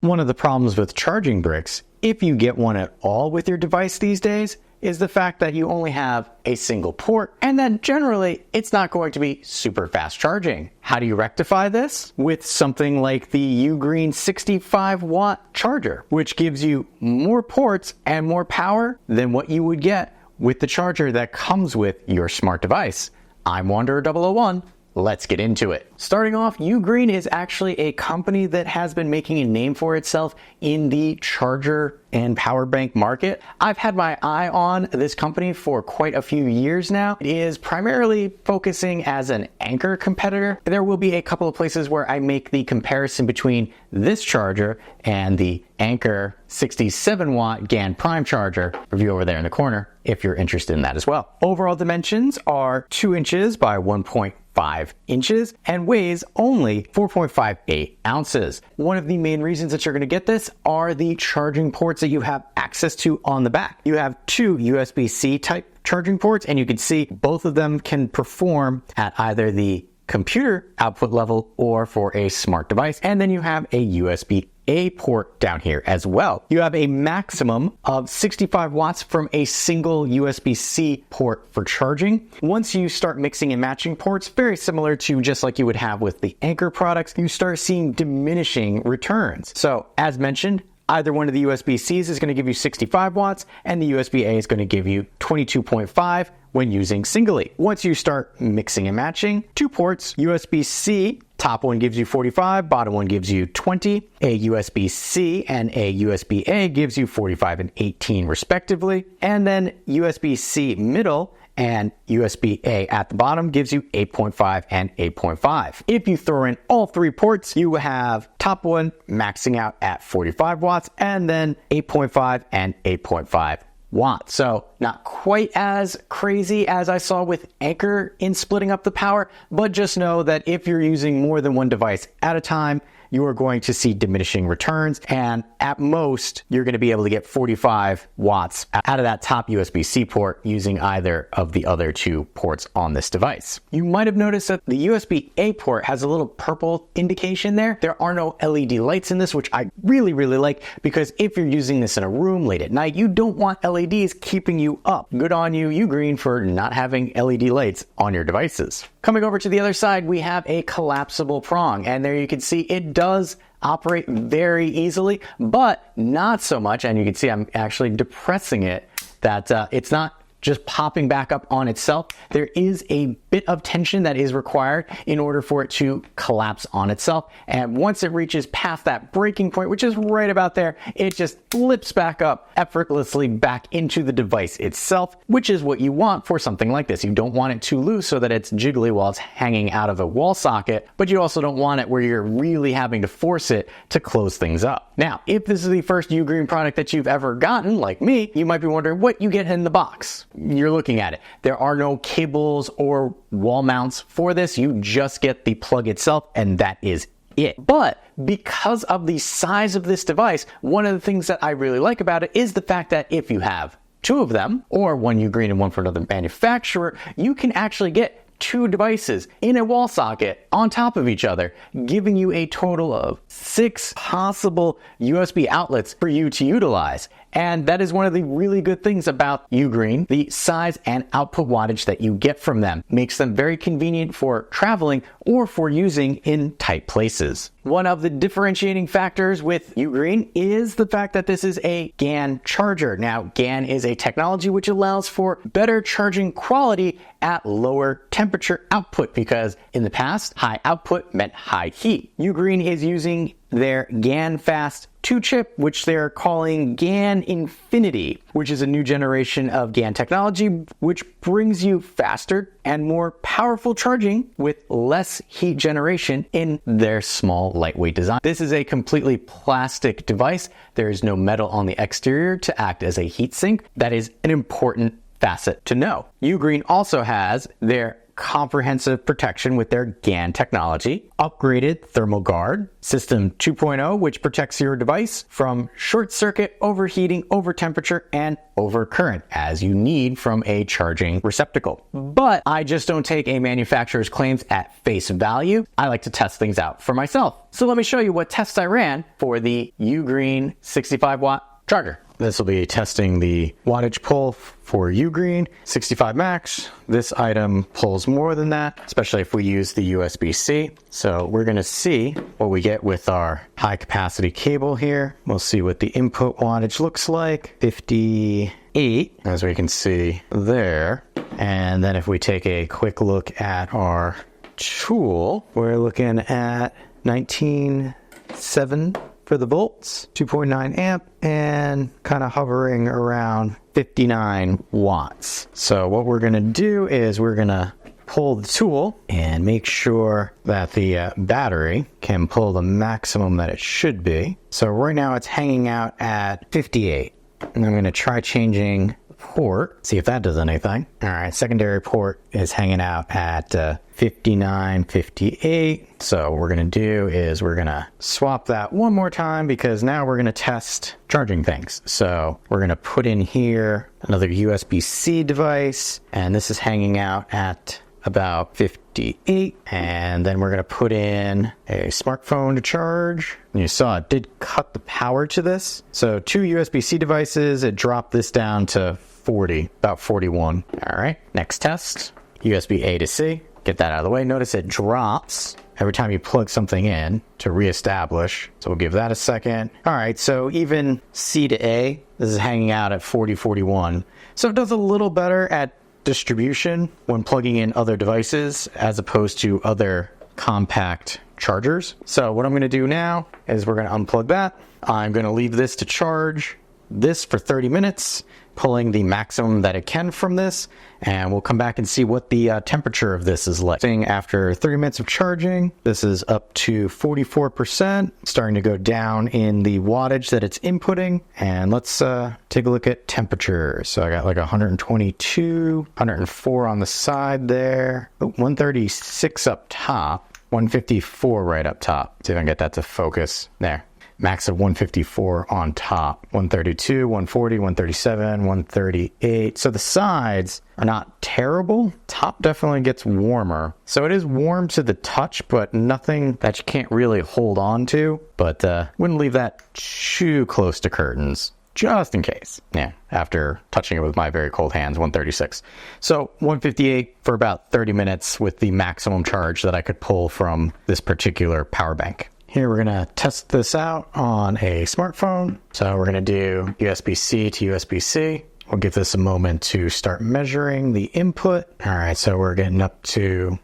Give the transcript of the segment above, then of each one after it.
One of the problems with charging bricks, if you get one at all with your device these days, is the fact that you only have a single port, and that generally it's not going to be super fast charging. How do you rectify this? With something like the Ugreen 65w charger, which gives you more ports and more power than what you would get with the charger that comes with your smart device. I'm Wanderer001. Let's get into it. Starting off, Ugreen is actually a company that has been making a name for itself in the charger and power bank market. I've had my eye on this company for quite a few years now. It is primarily focusing as an Anker competitor. There will be a couple of places where I make the comparison between this charger and the Anker 67w GaN Prime charger. Review over there in the corner if you're interested in that as well. Overall dimensions are 2 inches by 1.5 inches and weighs only 4.58 ounces. One of the main reasons that you're going to get this are the charging ports that you have access to on the back. You have 2 USB-C type charging ports, and you can see both of them can perform at either the computer output level or for a smart device. And then you have a USB-A port down here as well. You have a maximum of 65 watts from a single USB-C port for charging. Once you start mixing and matching ports, very similar to just like you would have with the Anker products, you start seeing diminishing returns. So as mentioned, either one of the USB-Cs is going to give you 65 watts and the USB-A is going to give you 22.5 when using singly. Once you start mixing and matching, 2 ports, USB-C, top one gives you 45, bottom one gives you 20. A USB-C and a USB-A gives you 45 and 18 respectively. And then USB-C middle and USB-A at the bottom gives you 8.5 and 8.5. If you throw in all 3 ports, you have top one maxing out at 45 watts and then 8.5 and 8.5 watts. So not quite as crazy as I saw with Anker in splitting up the power, but just know that if you're using more than one device at a time, you are going to see diminishing returns, and at most you're going to be able to get 45 watts out of that top USB-C port using either of the other 2 ports on this device. You might have noticed that the USB-A port has a little purple indication there. There are no LED lights in this, which I really like, because if you're using this in a room late at night, you don't want LEDs keeping you up. Good on you, Ugreen, for not having LED lights on your devices. Coming over to the other side, we have a collapsible prong, and there you can see it does operate very easily, but not so much, and you can see I'm actually depressing it, that it's not just popping back up on itself. There is a bit of tension that is required in order for it to collapse on itself. And once it reaches past that breaking point, which is right about there, it just flips back up effortlessly back into the device itself, which is what you want for something like this. You don't want it too loose so that it's jiggly while it's hanging out of a wall socket, but you also don't want it where you're really having to force it to close things up. Now, if this is the first Ugreen product that you've ever gotten, like me, you might be wondering what you get in the box. You're looking at it. There are no cables or wall mounts for this. You just get the plug itself, and that is it. But because of the size of this device, one of the things that I really like about it is the fact that if you have 2 of them, or one Ugreen and one from another manufacturer, you can actually get 2 devices in a wall socket on top of each other, giving you a total of 6 possible USB outlets for you to utilize. And that is one of the really good things about Ugreen. The size and output wattage that you get from them makes them very convenient for traveling or for using in tight places. One of the differentiating factors with Ugreen is the fact that this is a GaN charger. Now, GaN is a technology which allows for better charging quality at lower temperature output, because in the past, high output meant high heat. Ugreen is using their GaN Fast 2 chip, which they're calling GaN Infinity, which is a new generation of GaN technology, which brings you faster and more powerful charging with less heat generation in their small, lightweight design. This is a completely plastic device. There is no metal on the exterior to act as a heat sink. That is an important facet to know. Ugreen also has their comprehensive protection with their GaN technology, upgraded thermal guard, system 2.0, which protects your device from short circuit, overheating, over temperature, and over current, as you need from a charging receptacle. But I just don't take a manufacturer's claims at face value. I like to test things out for myself. So let me show you what tests I ran for the Ugreen 65W charger. This will be testing the wattage pull for Ugreen 65 Max. This item pulls more than that, especially if we use the USB-C. So we're gonna see what we get with our high capacity cable here. We'll see what the input wattage looks like, 58, as we can see there. And then if we take a quick look at our tool, we're looking at 19.7 for the volts, 2.9 amp, and kind of hovering around 59 watts. So what we're gonna do is we're gonna pull the tool and make sure that the battery can pull the maximum that it should be. So right now it's hanging out at 58. And I'm gonna try changing port, see if that does anything. All right, secondary port is hanging out at 59, 58. So what we're gonna do is we're gonna swap that one more time because now we're gonna test charging things. So we're gonna put in here another USB-C device, and this is hanging out at about 58. And then we're gonna put in a smartphone to charge. And you saw it did cut the power to this. So 2 USB-C devices, it dropped this down to 40, about 41. All right, next test, USB-A to C. Get that out of the way. Notice it drops every time you plug something in to reestablish. So we'll give that a second. All right, so even C to A, this is hanging out at 40, 41. So it does a little better at distribution when plugging in other devices as opposed to other compact chargers. So what I'm gonna do now is we're gonna unplug that. I'm gonna leave this to charge this for 30 minutes, pulling the maximum that it can from this, and we'll come back and see what the temperature of this is like. After 30 minutes of charging, this is up to 44%, starting to go down in the wattage that it's inputting. And let's take a look at temperature. So I got like 122, 104 on the side there, 136 up top, 154 right up top. See if I can get that to focus there. Max of 154 on top, 132, 140, 137, 138. So the sides are not terrible. Top definitely gets warmer. So it is warm to the touch, but nothing that you can't really hold on to. But wouldn't leave that too close to curtains, just in case. Yeah, after touching it with my very cold hands, 136. So 158 for about 30 minutes with the maximum charge that I could pull from this particular power bank. Here we're gonna test this out on a smartphone. So we're gonna do USB-C to USB-C. We'll give this a moment to start measuring the input. All right, so we're getting up to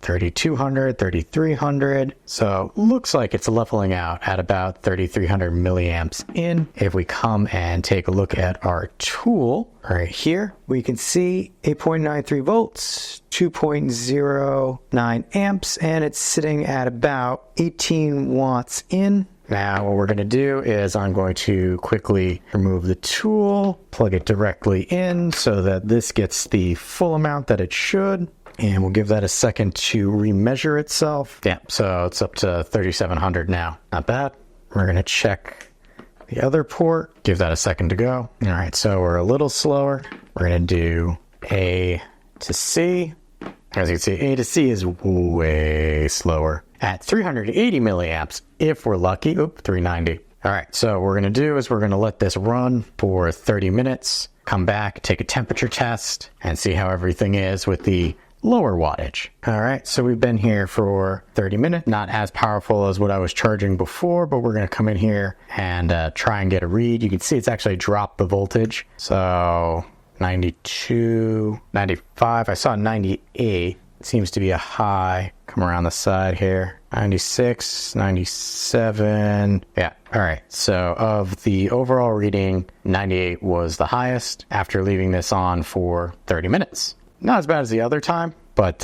3,200, 3,300. So looks like it's leveling out at about 3,300 milliamps in. If we come and take a look at our tool right here, we can see 8.93 volts, 2.09 amps, and it's sitting at about 18 watts in. Now what we're going to do is I'm going to quickly remove the tool, plug it directly in so that this gets the full amount that it should. And we'll give that a second to remeasure itself. Yeah, so it's up to 3,700 now. Not bad. We're gonna check the other port. Give that a second to go. All right, so we're a little slower. We're gonna do A to C. As you can see, A to C is way slower at 380 milliamps if we're lucky. Oop, 390. All right, so what we're gonna do is we're gonna let this run for 30 minutes, come back, take a temperature test, and see how everything is with the lower wattage. All right, so we've been here for 30 minutes. Not as powerful as what I was charging before, but we're gonna come in here and try and get a read. You can see it's actually dropped the voltage. So 92, 95, I saw 98. It seems to be a high. Come around the side here. 96, 97. Yeah, all right. So of the overall reading, 98 was the highest after leaving this on for 30 minutes. Not as bad as the other time, but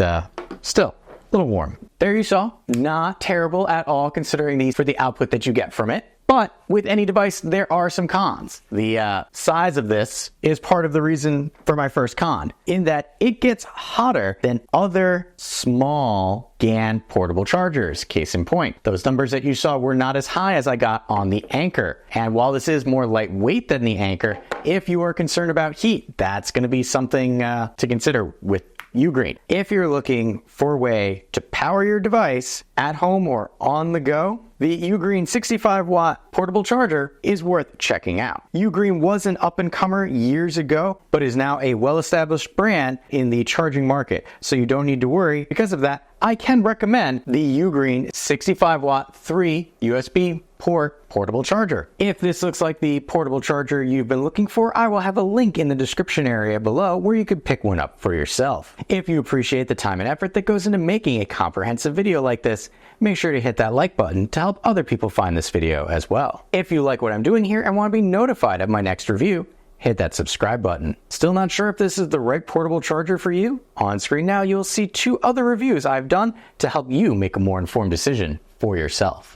still a little warm. There you saw. Not terrible at all considering these for the output that you get from it. But with any device, there are some cons. The size of this is part of the reason for my first con, in that it gets hotter than other small GaN portable chargers. Case in point, those numbers that you saw were not as high as I got on the Anchor. And while this is more lightweight than the Anchor, if you are concerned about heat, that's going to be something to consider with Ugreen. If you're looking for a way to power your device at home or on the go, the Ugreen 65W portable charger is worth checking out. Ugreen was an up-and-comer years ago, but is now a well-established brand in the charging market, so you don't need to worry. Because of that, I can recommend the Ugreen 65W 3 USB port portable charger. If this looks like the portable charger you've been looking for, I will have a link in the description area below where you could pick one up for yourself. If you appreciate the time and effort that goes into making a comprehensive video like this, make sure to hit that like button to help other people find this video as well. If you like what I'm doing here and want to be notified of my next review, hit that subscribe button. Still not sure if this is the right portable charger for you? On screen now, you'll see 2 other reviews I've done to help you make a more informed decision for yourself.